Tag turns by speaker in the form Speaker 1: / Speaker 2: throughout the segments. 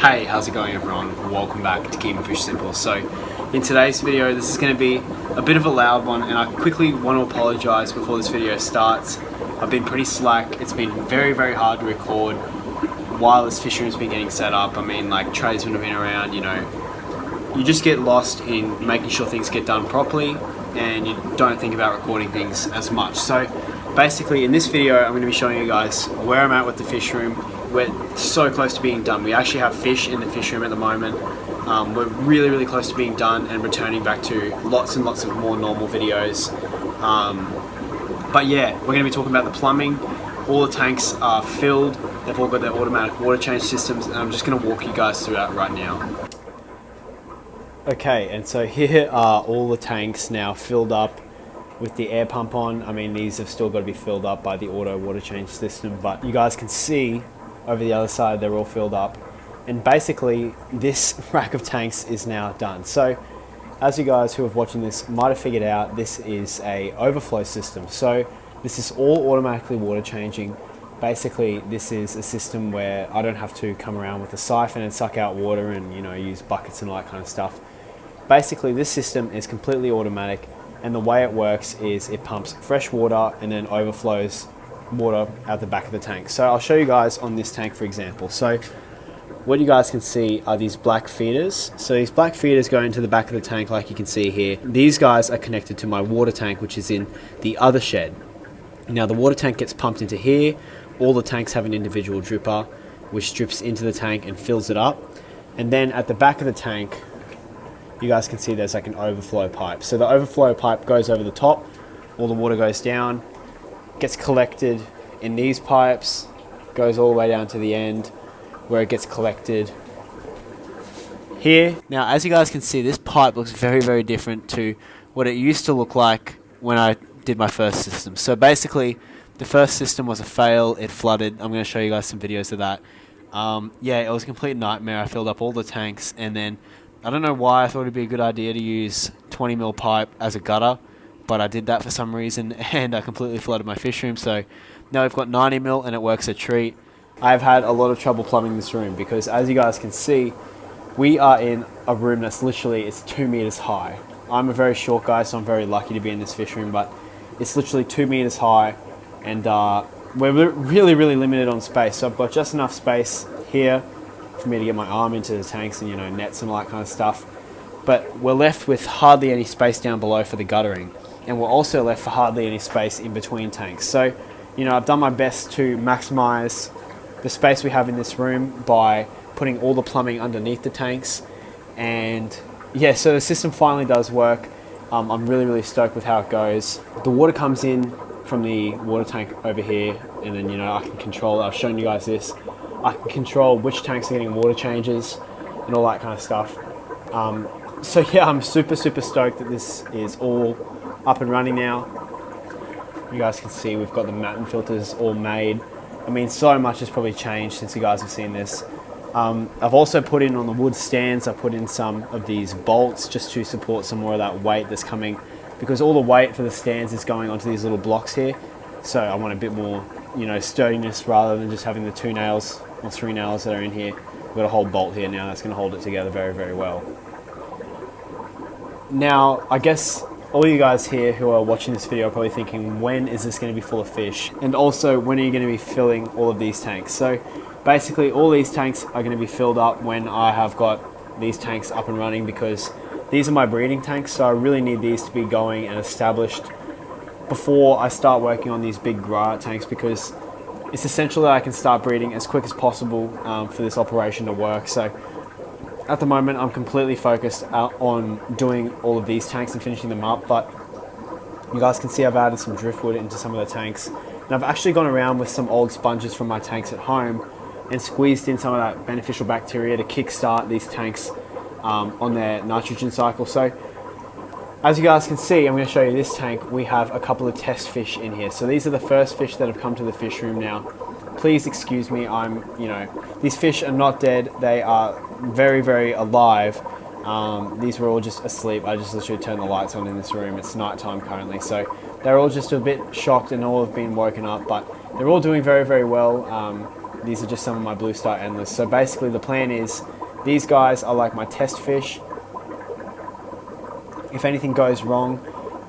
Speaker 1: Hey, how's it going everyone? Welcome back to Keeping Fish Simple. So in today's video, this is going to be a bit of a loud one, and I quickly want to apologise before this video starts. I've been pretty slack. It's been very hard to record while this fish room's been getting set up. I mean, like, tradesmen have been around, you know. You just get lost in making sure things get done properly and you don't think about recording things as much. So basically in this video, I'm going to be showing you guys where I'm at with the fish room. We're so close to being done. We actually have fish in the fish room at the moment. We're really close to being done and returning back to lots and lots of more normal videos. But yeah, we're going to be talking about the plumbing. All the tanks are filled. They've all got their automatic water change systems, and I'm just going to walk you guys through that right now. Okay, and so here are all the tanks now filled up with the air pump on. I mean, these have still got to be filled up by the auto water change system, but you guys can see over the other side they're all filled up. And basically this rack of tanks is now done. So as you guys who are watching this might have figured out, this is a overflow system. So this is all automatically water changing. Basically this is a system where I don't have to come around with a siphon and suck out water and, you know, use buckets and all that kind of stuff. Basically this system is completely automatic, and the way it works is it pumps fresh water and then overflows water out the back of the tank. So I'll show you guys on this tank, for example. So what you guys can see are these black feeders. So these black feeders go into the back of the tank, like you can see here. These guys are connected to my water tank, which is in the other shed. Now the water tank gets pumped into here. All the tanks have an individual dripper which drips into the tank and fills it up. And then at the back of the tank, you guys can see there's like an overflow pipe. So the overflow pipe goes over the top, all the water goes down, gets collected in these pipes, goes all the way down to the end where it gets collected here. Now as you guys can see, this pipe looks very different to what it used to look like when I did my first system. So basically the first system was a fail, it flooded. I'm going to show you guys some videos of that. Yeah, it was a complete nightmare. I filled up all the tanks, and then I don't know why I thought it'd be a good idea to use 20mm pipe as a gutter, but I did that for some reason and I completely flooded my fish room. So now we've got 90mm and it works a treat. I've had a lot of trouble plumbing this room because, as you guys can see, we are in a room that's literally, it's 2 meters high. I'm a very short guy, so I'm very lucky to be in this fish room, but it's literally 2 meters high, and we're really limited on space. So I've got just enough space here for me to get my arm into the tanks and, you know, nets and all that kind of stuff. But we're left with hardly any space down below for the guttering, and we're also left for hardly any space in between tanks. So, you know, I've done my best to maximize the space we have in this room by putting all the plumbing underneath the tanks. And yeah, so the system finally does work. I'm really stoked with how it goes. The water comes in from the water tank over here, and then, you know, I can control it. I've shown you guys this. I can control which tanks are getting water changes and all that kind of stuff. So yeah, I'm super stoked that this is all up and running now. You guys can see we've got the Matten filters all made. I mean, so much has probably changed since you guys have seen this. I've also put in on the wood stands, I've put in some of these bolts just to support some more of that weight that's coming, because all the weight for the stands is going onto these little blocks here. So I want a bit more, you know, sturdiness rather than just having the 2 nails or 3 nails that are in here. We've got a whole bolt here now that's going to hold it together very well. Now, I guess all you guys here who are watching this video are probably thinking, when is this going to be full of fish? And also, when are you going to be filling all of these tanks? So basically all these tanks are going to be filled up when I have got these tanks up and running, because these are my breeding tanks, so I really need these to be going and established before I start working on these big grow-out tanks, because it's essential that I can start breeding as quick as possible for this operation to work. So at the moment I'm completely focused on doing all of these tanks and finishing them up, but you guys can see I've added some driftwood into some of the tanks, and I've actually gone around with some old sponges from my tanks at home and squeezed in some of that beneficial bacteria to kickstart these tanks on their nitrogen cycle. So as you guys can see, I'm going to show you this tank. We have a couple of test fish in here. So these are the first fish that have come to the fish room now. Please excuse me, these fish are not dead. They are very alive. These were all just asleep. I just literally turned the lights on in this room. It's nighttime currently, so they're all just a bit shocked and all have been woken up, but they're all doing very well. these are just some of my Blue Star Endless. So basically the plan is, these guys are like my test fish. If anything goes wrong,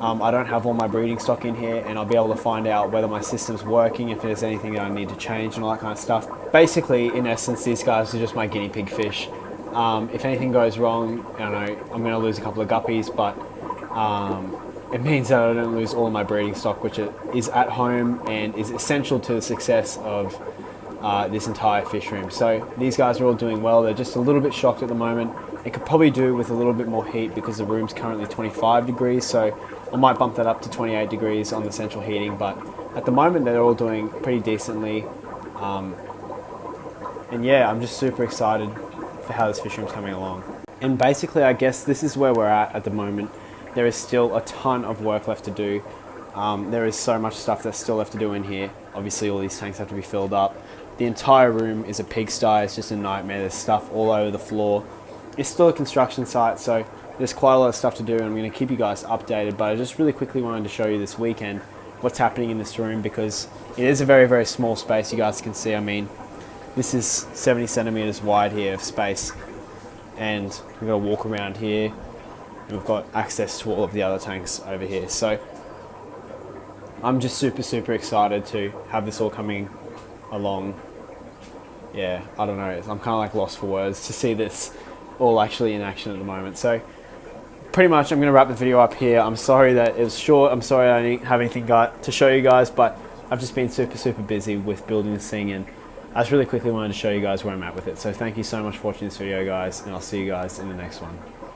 Speaker 1: I don't have all my breeding stock in here, and I'll be able to find out whether my system's working, if there's anything that I need to change and all that kind of stuff. Basically, in essence, these guys are just my guinea pig fish. If anything goes wrong, I know I'm going to lose a couple of guppies, but it means that I don't lose all of my breeding stock, which is at home and is essential to the success of this entire fish room. So these guys are all doing well. They're just a little bit shocked at the moment. It could probably do with a little bit more heat because the room's currently 25 degrees, so I might bump that up to 28 degrees on the central heating, but at the moment they're all doing pretty decently. And yeah, I'm just super excited for how this fish room's coming along. And basically, I guess this is where we're at the moment. There is still a ton of work left to do. There is so much stuff that's still left to do in here. Obviously, all these tanks have to be filled up. The entire room is a pigsty. It's just a nightmare. There's stuff all over the floor. It's still a construction site, so there's quite a lot of stuff to do, and I'm going to keep you guys updated. But I just really quickly wanted to show you this weekend what's happening in this room, because it is a very, very small space. You guys can see, I mean, this is 70 centimeters wide here of space, and we've got to walk around here. We've got access to all of the other tanks over here. So I'm just super, super excited to have this all coming along. Yeah, I don't know. I'm kind of like lost for words to see this all actually in action at the moment. So pretty much I'm going to wrap the video up here. I'm sorry that it was short. I'm sorry I didn't have anything to show you guys, but I've just been super, super busy with building this thing, and I just really quickly wanted to show you guys where I'm at with it. So thank you so much for watching this video, guys, and I'll see you guys in the next one.